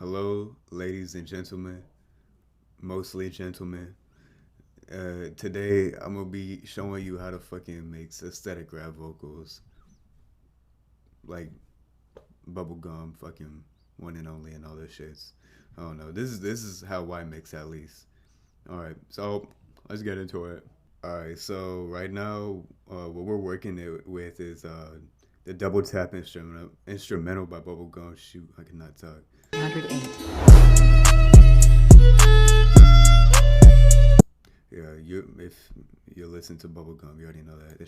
Hello, ladies and gentlemen, mostly gentlemen. Today I'm gonna be showing you how to fucking make aesthetic rap vocals like bubblegum, fucking one and only, and all this shits. I don't know. This is how Y mix at least. All right, so let's get into it. All right, so right now, what we're working with is the double tap instrumental by Bubblegum. Shoot, I cannot talk. 108. Yeah, you if you listen to Bubblegum, you already know that.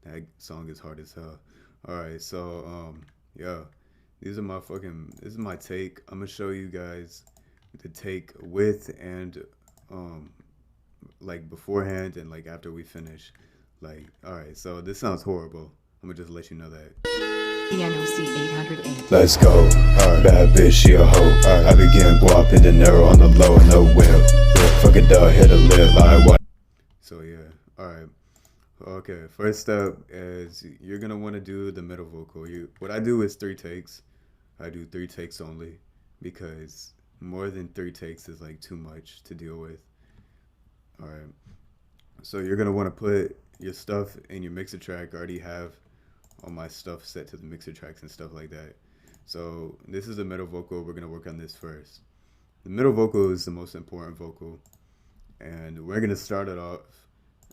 That song is hard as hell. Alright, so yeah. This is my take. I'm gonna show you guys the take with and um like beforehand and like after we finish. Like, alright, so this sounds horrible. I'm gonna just let you know that. ENOC 808. Let's go. Alright, bad bitch, she a hoe. Alright, I began guap in the narrow on the low and no whip. Fuck it up, hit a lip, like what? So yeah, alright. Okay, first step is you're gonna want to do the middle vocal. What I do is 3 takes. I do 3 takes only because more than 3 takes is like too much to deal with. All right, so you're gonna want to put your stuff in your mixer track. I already have all my stuff set to the mixer tracks and stuff like that. So this is the middle vocal. We're gonna work on this first. The middle vocal is the most important vocal, and we're gonna start it off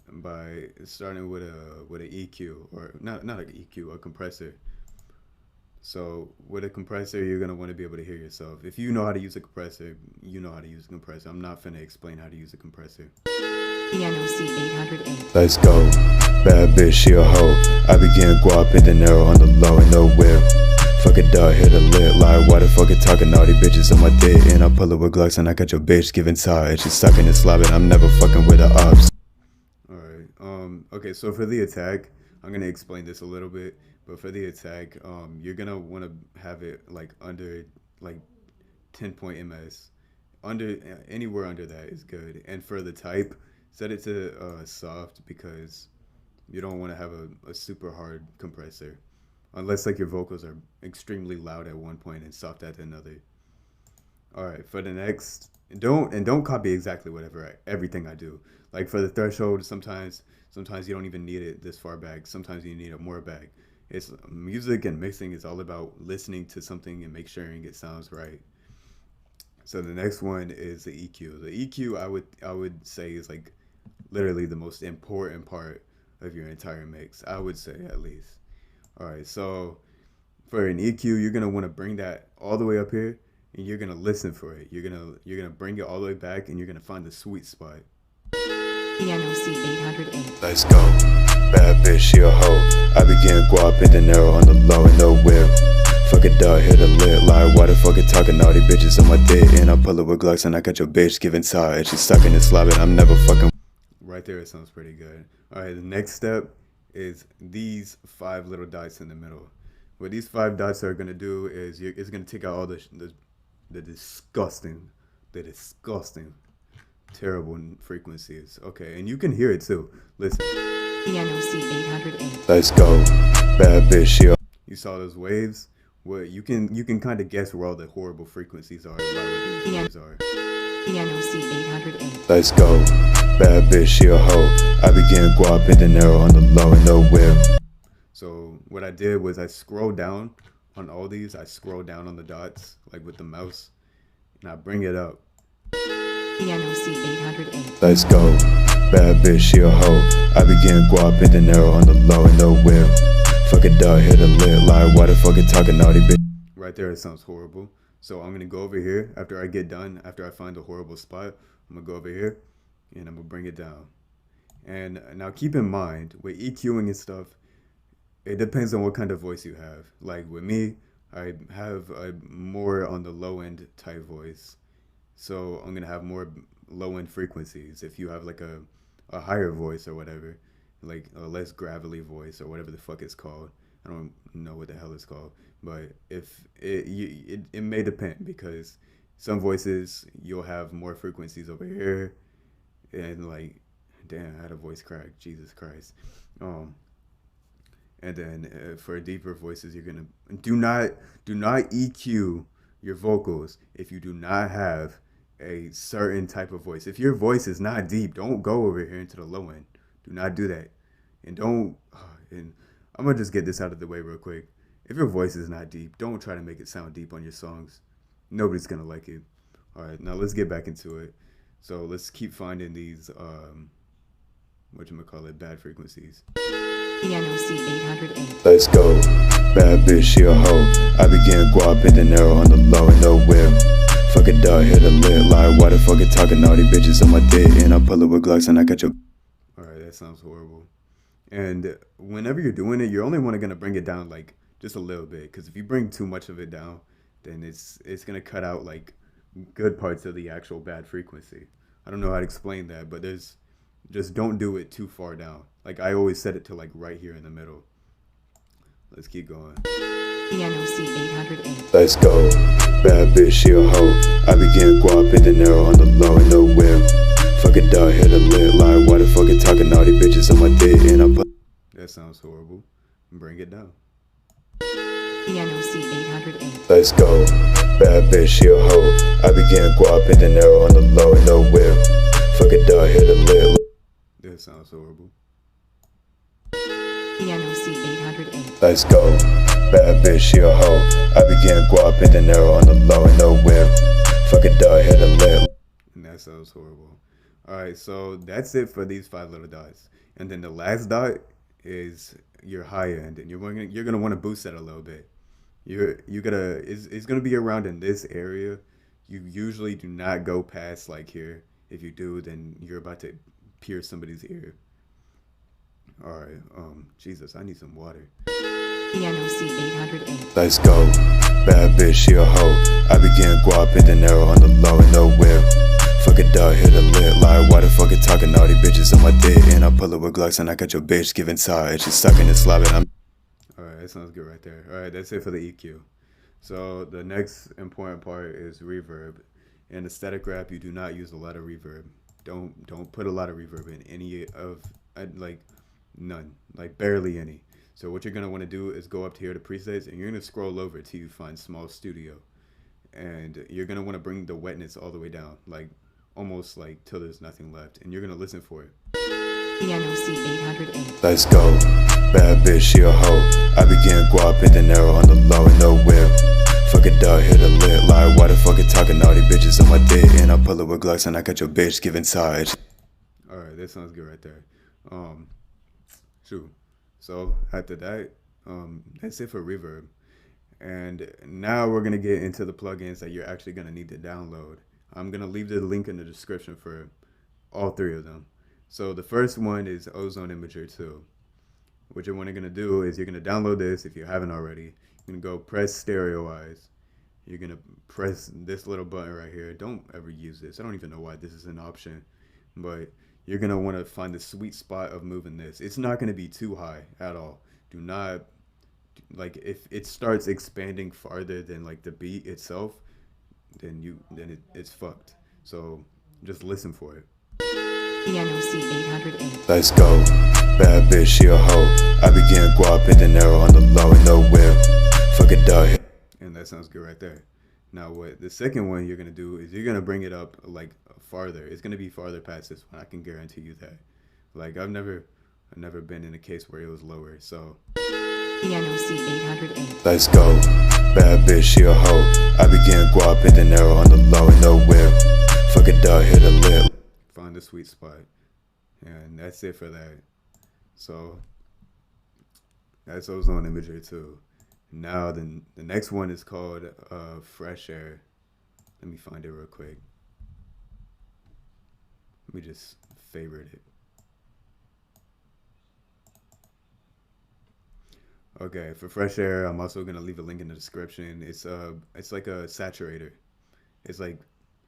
by starting with an EQ, or not an EQ, a compressor. So with a compressor, you're gonna want to be able to hear yourself. If you know how to use a compressor, you know how to use a compressor. I'm not finna explain how to use a compressor. ENOC 808. Let's go. Bad bitch, she a hoe. I began guap in the narrow on the low and no whip. Fuck it up, hit a lip, like why the fuck it talking all these bitches on my dick. And I pull it with Glocks and I got your bitch giving side. She's sucking and slobbing, I'm never fucking with the ops. All right. Okay. So for the attack, I'm gonna explain this a little bit. But for the attack, you're gonna want to have it like under like 10 point ms. Under anywhere under that is good. And for the type, set it to soft because you don't want to have a super hard compressor, unless like your vocals are extremely loud at one point and soft at another. All right, for the next, don't copy exactly whatever everything I do. Like for the threshold, sometimes you don't even need it this far back. Sometimes you need it more back. It's music and mixing is all about listening to something and make sure it sounds right. So the next one is the EQ. The EQ I would say is like literally the most important part of your entire mix. I would say at least. All right, so for an EQ, you're gonna want to bring that all the way up here, and you're gonna listen for it. You're gonna bring it all the way back, and you're gonna find the sweet spot. ENOC 808. Let's go. Bad bitch, she a hoe. I began guap in the narrow on the low and no whip. Fuck it up, hit a lip, like why the fuck it talking all these bitches on my dick. And I pull it with Glocks and I got your bitch giving side. She's sucking and slobbing, I'm never fucking. Right there, it sounds pretty good. All right, the next step is these 5 little dots in the middle. What these 5 dots are gonna do is it's gonna take out all the disgusting, the disgusting, terrible frequencies. Okay, and you can hear it too. Listen, ENOC 808. Let's go. Bad bitch, she a you saw those waves. What you can kind of guess where all the horrible frequencies are by what these waves are. ENOC 808. Let's go. Bad bitch, she a hoe. I began guap in the narrow on the low and no whip. So what I did was I scrolled down on all these. I scrolled down on the dots like with the mouse, and I bring it up. ENOC 808. Let's go. Bad bitch, she a hoe. I began guap in the narrow on the low and no whip. Fuck it up, hit a lip, like why the fuck it talking all these bitches. Right there, it sounds horrible. So I'm gonna go over here after I get done. After I find a horrible spot, I'm gonna go over here, and I'm gonna bring it down. And now keep in mind with EQing and stuff, it depends on what kind of voice you have. Like with me, I have a more on the low end type voice. So I'm gonna have more low end frequencies. If you have like a higher voice or whatever, like a less gravelly voice or whatever the fuck it's called. I don't know what the hell it's called, but if it may depend because some voices you'll have more frequencies over here, and like, damn, I had a voice crack. Jesus Christ. Um, and then for deeper voices, you're gonna do not EQ your vocals if you do not have a certain type of voice. If your voice is not deep, don't go over here into the low end. Do not do that. And don't, and I'm going to just get this out of the way real quick. If your voice is not deep, don't try to make it sound deep on your songs. Nobody's going to like it. All right, now let's get back into it. So let's keep finding these, bad frequencies. ENOC 808. Let's go. Bad bitch, she a hoe. I began guap in the narrow on the low and no whip. Fuck a dog, hit a lit. Like, why the fuck you talking all these bitches on my dick? And I pull it with Glocks and I got your. Alright, that sounds horrible. And whenever you're doing it, you're only going to bring it down like just a little bit. Because if you bring too much of it down, then it's going to cut out like good parts of the actual bad frequency. I don't know how to explain that, but just don't do it too far down. Like I always set it to like right here in the middle. Let's keep going. ENOC 808. Let's go. Bad bitch, she a hoe. I began guap in the narrow on the low and no whip. Fuck a dog, hit a lit. Like, why the fuck you talking all these bitches on my dick? And I put. That sounds horrible. Bring it down. ENOC 808. Let's go. Bad bitch, she a hoe. I began guap in the narrow on the low and no whip. Fuck a dog, hit a lit. That sounds horrible. ENOC 808. Let's go. Bad bitch, she a hoe. I began guap in the narrow on the low and no whip. Fuck a dog, hit a lit. And that sounds horrible. Alright, so that's it for these 5 little dots. And then the last dot is your high end, and you're gonna want to boost that a little bit. It's gonna be around in this area. You usually do not go past like here. If you do, then you're about to pierce somebody's ear. Alright, Jesus, I need some water. ENOC 808. Let's go. Bad bitch, she a hoe. I began guap in the narrow on the low and no whip. Fuck a dog, hit a lit. Like, why the fuck you talking all these bitches on my dick? And I pull it with Glocks and I got your bitch giving side. She's sucking and slobbing. Alright, that sounds good right there. Alright, that's it for the EQ. So the next important part is reverb. In aesthetic rap, you do not use a lot of reverb. Don't put a lot of reverb in any of, like, none, like barely any. So what you're gonna want to do is go up to here to presets, and you're gonna scroll over till you find small studio, and you're gonna want to bring the wetness all the way down, like almost like till there's nothing left, and you're gonna listen for it. ENOC 808. Let's go. Bad bitch, she a hoe. I began guap in the narrow on the low and no whip. Fuck a dog, hit a lit. Like, why the fuck you talking all these bitches on my dick? And I pull it with Glocks and I got your bitch giving side. Alright, that sounds good right there. Shoot. So after that, that's it for reverb. And now we're gonna get into the plugins that you're actually gonna need to download. I'm gonna leave the link in the description for all 3 of them. So the first one is Ozone Imager 2. What you're gonna do is you're gonna download this if you haven't already. You're gonna go press stereoize. You're gonna press this little button right here. Don't ever use this. I don't even know why this is an option, but you're gonna want to find the sweet spot of moving this. It's not gonna be too high at all. Do not, like, if it starts expanding farther than like the beat itself, then it's fucked. So just listen for it. ENOC 808. Let's go. Bad bitch, she a hoe. I began guap in the narrow on the low and no whip. Fuck a dog. And that sounds good right there. Now what the second one you're gonna do is you're gonna bring it up like farther. It's gonna be farther past this one. I can guarantee you that. Like I've never been in a case where it was lower. So ENOC 808. Let's go. Bad bitch, she a hoe. I began guap in the narrow on the low and no whip. Fuck a dog, hit a lit. Find the sweet spot. And that's it for that. So that's Ozone Imager 2. Now the next one is called Fresh Air. Let me find it real quick. Let me just favorite it. Okay, for Fresh Air, I'm also gonna leave a link in the description. It's like a saturator. It's like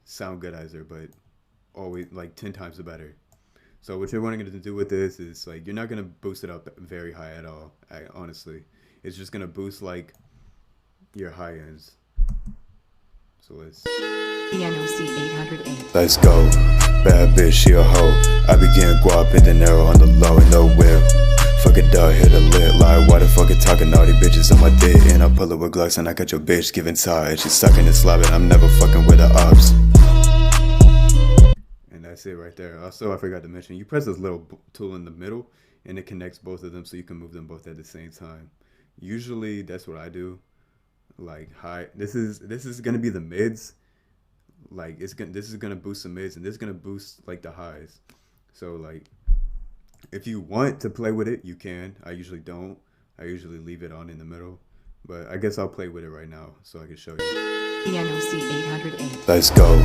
sound goodizer, but always like 10 times better. So what you're wanting to do with this is like you're not gonna boost it up very high at all. Honestly, it's just gonna boost like your high ends. So let's ENOC 808. Let's go. Bad bitch, she a hoe. I began guap in the narrow on the low and no whip. Fuck a dog, hit a lit, like why the fuck it talking all these bitches on my dick? And I pull up with Glocks and I got your bitch giving side. She's sucking and slobbing, I'm never fucking with the ops. And that's it right there. Also, I forgot to mention, you press this little tool in the middle and it connects both of them so you can move them both at the same time. Usually that's what I do. Like high, this is gonna be the mids. Like this is gonna boost the mids and this is gonna boost like the highs. So like if you want to play with it, you can. I usually don't. I usually leave it on in the middle. But I guess I'll play with it right now so I can show you. ENOC 808. Let's go.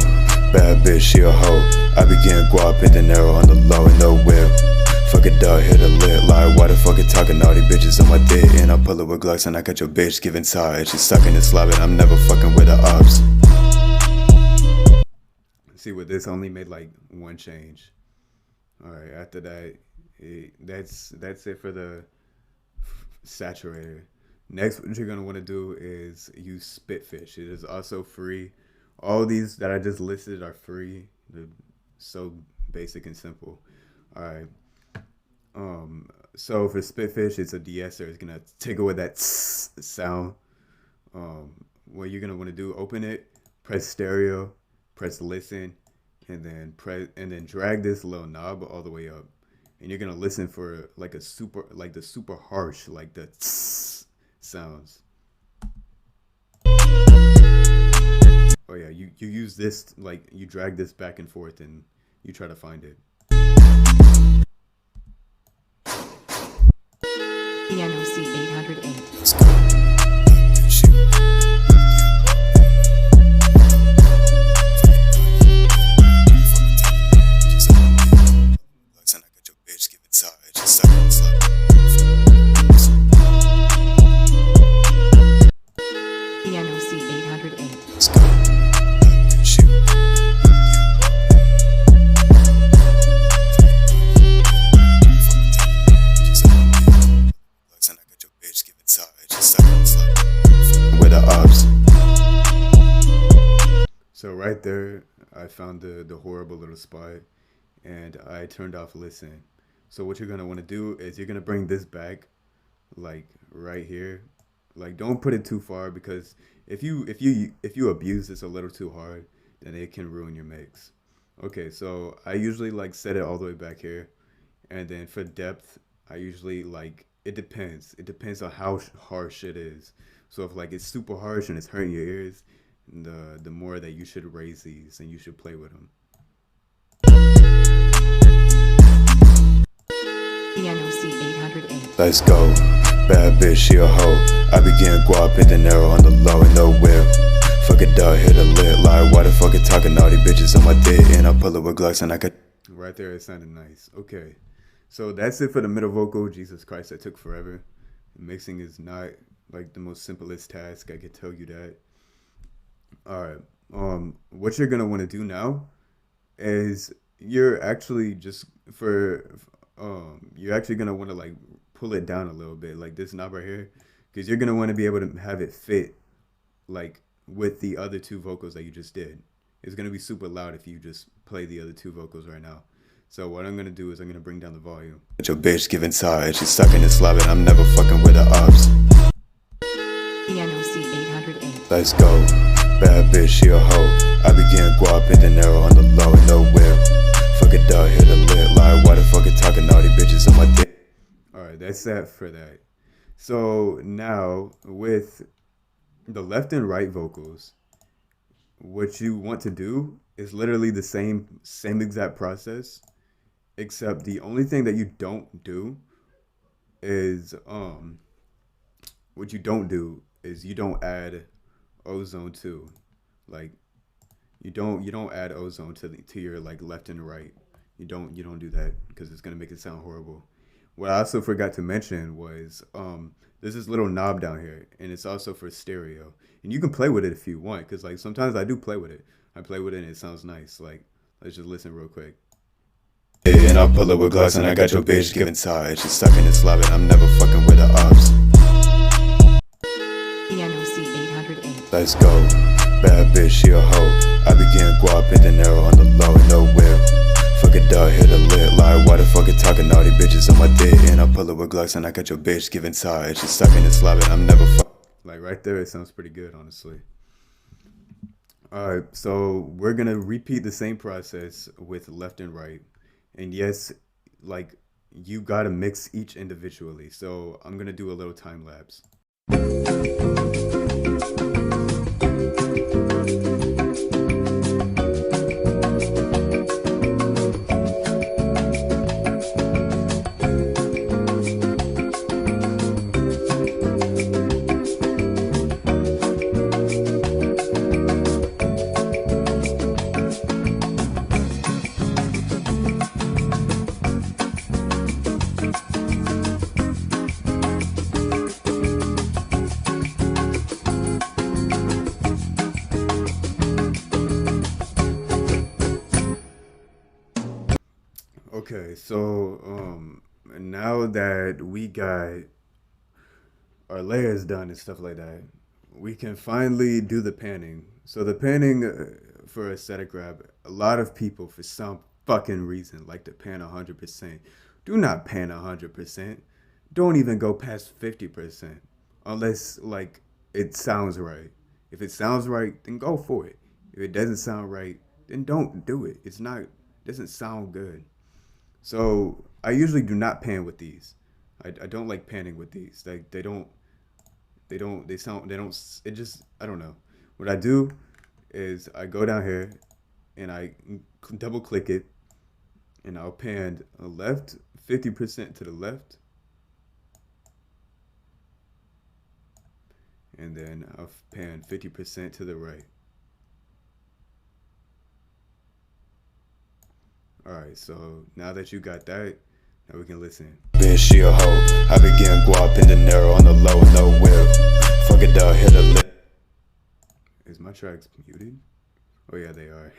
Bad bitch, she a hoe. I began guap in the narrow on the low and no whip. Fuck a dog, hit a lit, like why the fuck it talking all these bitches on my dick? And I pull up with Glocks and I got your bitch giving side. She's sucking and slobbing, I'm never fucking with the ops. See, with this, I only made like one change. Alright, after that, that's it for the saturator. Next, what you're going to want to do is use Spitfish. It is also free. All these that I just listed are free. They're so basic and simple. Alright. So for Spitfish, it's a de-esser. It's going to take away that sound. What you're going to want to do, open it, press stereo, press listen, and then drag this little knob all the way up. And you're gonna listen for like the super harsh, like the sounds. Oh yeah, you use this, like you drag this back and forth and you try to find it. ENOC 808. Let's go. ENOC 808. Let's go. So right there, I found the horrible little spot, and I turned off listen. So what you're gonna want to do is you're gonna bring this back, like right here. Like don't put it too far because if you abuse this a little too hard, then it can ruin your mix. Okay, so I usually like set it all the way back here, and then for depth, I usually like it depends. It depends on how harsh it is. So if like it's super harsh and it's hurting your ears, the more that you should raise these and you should play with them. ENOC 808. Let's go. Bad bitch, she a hoe. I began guap in the narrow on the low and no whip. Fuck a dog, hit a lit, like why the fuck it talking all these bitches on my dick? And I pull up with Glocks and I got. Right there, it sounded nice. Okay, so that's it for the middle vocal. Jesus Christ, that took forever. Mixing is not like the most simplest task, I can tell you that. Alright, what you're gonna want to do now is you're actually you're actually gonna want to like pull it down a little bit, like this knob right here, because you're gonna want to be able to have it fit like with the other two vocals that you just did. It's gonna be super loud if you just play the other two vocals right now. So what I'm gonna do is I'm gonna bring down the volume. Got your bitch giving side. She's sucking and slobbing, I'm never fucking with the ops. ENOC 808. Let's go. Bad bitch, she a hoe. I began guap in the narrow on the low and no whip. Fuck a dog, hit a lit, like why the fuck it talking all these bitches on my dick? Alright, that's that for that. So now with the left and right vocals, what you want to do is literally the same exact process, except the only thing that you don't do is you don't add ozone to, like you don't add ozone to your like left and right. You don't do that because it's gonna make it sound horrible. What I also forgot to mention was there's this little knob down here, and it's also for stereo, and you can play with it if you want, because like sometimes I do play with it. I play with it and it sounds nice. Like let's just listen real quick. And I pull up with Glocks and I got your bitch giving side. She's sucking and slobbing, I'm never fucking with the ops. ENOC 808. Let's go. Bad bitch, she a hoe. I began guap in the narrow on the low and no whip. Fuck Fuck a dog, hit a lit. Like, why the fuck you talking all these bitches on my dick? And I pull it with Glocks and I got your bitch giving tired. She's sucking and slobbing, I'm never Like right there, it sounds pretty good, honestly. Alright, so we're gonna repeat the same process with left and right. And yes, like you gotta mix each individually. So I'm gonna do a little time lapse. Okay, so now that we got our layers done and stuff like that, we can finally do the panning. So the panning for a static grab, a lot of people for some fucking reason like to pan 100%. Do not pan 100%. Don't even go past 50% unless like it sounds right. If it sounds right, then go for it. If it doesn't sound right, then don't do it. Doesn't sound good. So I usually do not pan with these. I don't like panning with these. They don't, it just, I don't know. What I do is I go down here and I double click it and I'll pan a left, 50% to the left. And then I'll pan 50% to the right. Alright, so now that you got that, now we can listen. bitch, she a hoe. I began guap in the narrow on the low, nowhere. Fuck a dog, hit a lip. Is my tracks muted? Oh yeah, they are.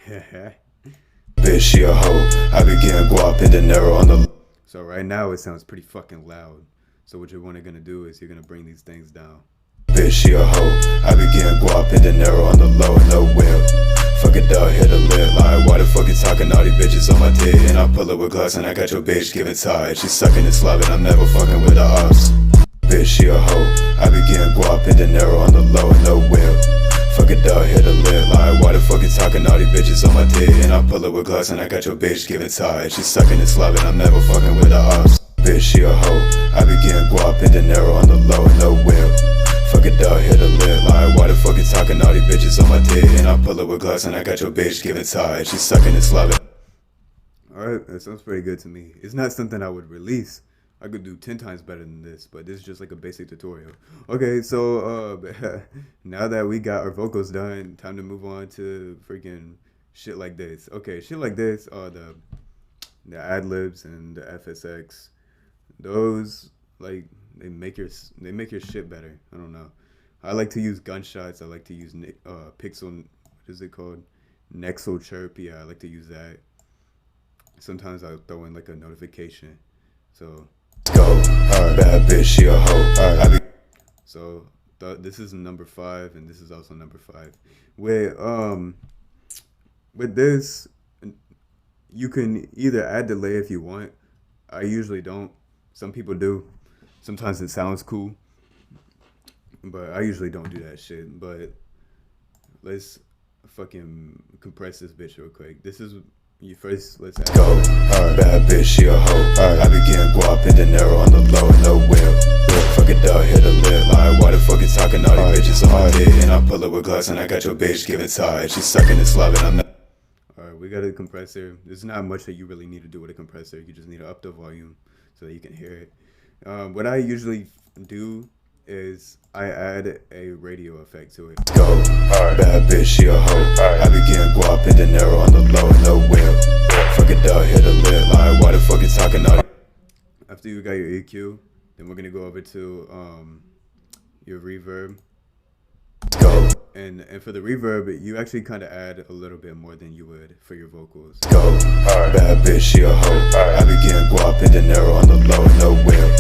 Bitch, she a hoe. I began guap in the narrow on the. So right now it sounds pretty fucking loud. So what you're gonna do is you're gonna bring these things down. Bitch, she a hoe. I began guap in the narrow on the low, nowhere. Fuck a dog, hit a lip. Like, why the fuck you talking all these bitches on my dick? And I pull it with Glocks and I got your bitch giving tired. She's sucking and slobbing, I'm never fucking with the ops. Bitch, she a hoe. I began guap in the narrow on the low, nowhere. Fuck a dog, hit a lip. Like, why the fuck you talking all these bitches on my dick? And I pull it with Glocks and I got your bitch giving tired. She's sucking and slobbing, I'm never fucking with the ops. Bitch, she a hoe. I began guap in the narrow on the low, nowhere. Fuck a dog, hit a lip. Like, why the fuck you talking all these bitches on my dick? And I pull it with Glocks and I got your bitch giving tired. She's sucking and slobbing. Alright, that sounds pretty good to me. It's not something I would release. I could do 10 times better than this, but this is just like a basic tutorial. Okay, so now that we got our vocals done, time to move on to freaking shit like this. Okay, shit like this are the ad-libs and the FSX. Those like they make your shit better. I don't know. I like to use gunshots. I like to use pixel. What is it called? Nexo chirp. Yeah, I like to use that. Sometimes I'll throw in like a notification. So go. Alright, bad bitch, she a hoe. Alright, so this is number 5, and this is also number 5. With this, you can either add delay if you want. I usually don't. Some people do. Sometimes it sounds cool, but I usually don't do that shit. But let's fucking compress this bitch real quick. This is you first. Let's add go. Alright, bad bitch, she a hoe. Alright, I began guap in the narrow on the low, nowhere. Fuck a dog, hit a lip. Like, why the fuck you talking all these bitches on my dick? And I pull it with Glocks and I got your bitch giving tired. She's sucking and slobbing, I'm not. Alright, we got a compressor. There's not much that you really need to do with a compressor. You just need to up the volume so that you can hear it. What I usually do is I add a radio effect to it. Go. Alright, bad bitch, she a hoe. Alright, I began guap in the narrow on the low, nowhere. Fuck a dog, hit a lip. Like, why the fuck you talking all. After you got your EQ, then we're gonna go over to your reverb. Go. And for the reverb, you actually kind of add a little bit more than you would for your vocals. Go. Alright, bad bitch, she a hoe. Alright, I began guap in the narrow on the low, nowhere.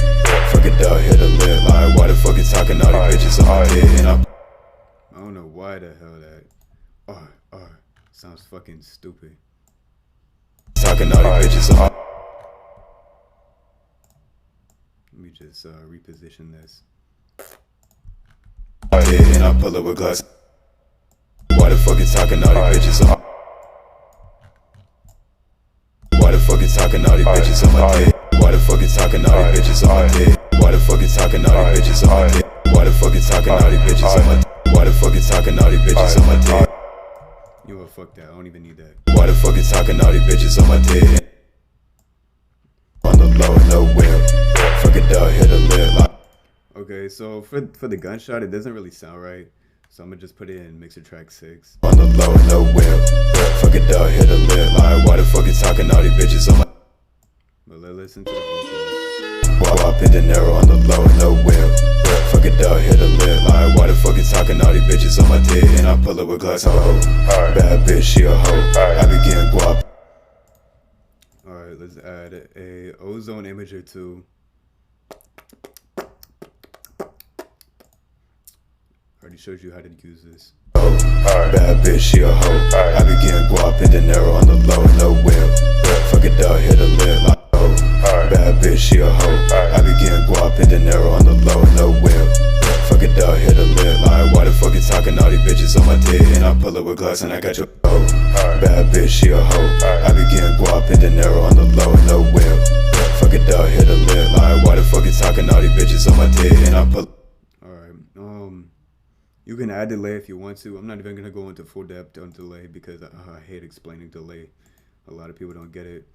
Fuck a dog, hit a lip. Like, why the fuck you talking all these bitches on my dick? And I don't know why the hell that sounds fucking stupid. Talking all these bitches on my. Let me just reposition this. And I pull up with glass. Why the fuck you talking all these bitches on my. Why the fuck you talking all these bitches on my dick? Why the fuck you talking all these bitches on my dick? Why the fuck you talking all these bitches on my dick? Why the fuck you talking all these bitches on my dick? Why the fuck you talking all these bitches on my dick? You know what, fuck that, I don't even need that. Why the fuck you talking all these bitches on my dick? On the low, no whip. Fuck it dog, hit a lip like. Okay, so for the gunshot, it doesn't really sound right. So I'm gonna just put it in mixer track 6. On the low, no whip. Fuck it dog, hit a lip like. Why the fuck you talking all these bitches on my. But let's listen to the vocals. Wop in the narrow on the low, no whip. Fuck it dog, hit a lip like. Why the fuck you talking all these bitches on my dick? And I pull up with glass on hoe. Bad bitch, she a hoe. I begin guap. Alright, let's add a ozone imager too. Already showed you how to use this. Bad bitch, she a hoe. I begin guap in the narrow on the low, no whip. Fuck it dog, hit a lip like. Bad bitch, she a hoe. I begin guap in the narrow on the low, no whip. Fuck it dog, hit a lip like. Why the fuck you talking all these bitches on my dick? And I pull up with glass and I got your hoe. Bad bitch, she a hoe. I begin guap in the narrow on the low, no whip. Fuck it dog, hit a lip like. Why the fuck you talking all these bitches on my dick? And I pull. Alright, you can add delay if you want to. I'm not even gonna go into full depth on delay because I hate explaining delay. A lot of people don't get it.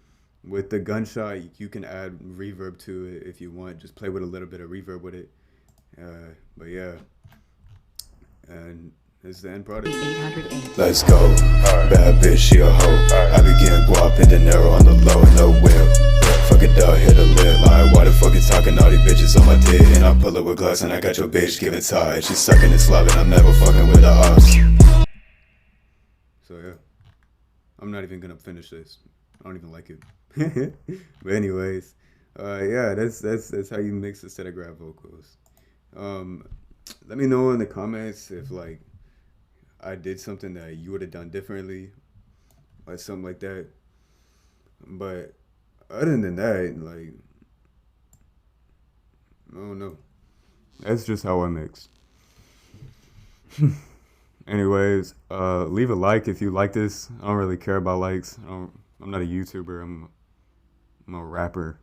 With the gunshot, you can add reverb to it if you want. Just play with a little bit of reverb with it. But yeah, and this is the end product. 808. Let's go. Bad bitch, she a hoe. I begin guap in the narrow on the low, no whip. Fuck it dog, hit a lip like. Why the fuck you talking all these bitches on my dick? And I pull up with glass and I got your bitch giving tired. She sucking and slobbing, I'm never fucking with the ops. So yeah, I'm not even gonna finish this. I don't even like it. But anyways, yeah, that's how you mix a set of grab vocals. Let me know in the comments if like I did something that you would have done differently or something like that. But other than that, like, I don't know. That's just how I mix. Anyways, leave a like if you like this. I don't really care about likes. I'm not a YouTuber. I'm a rapper.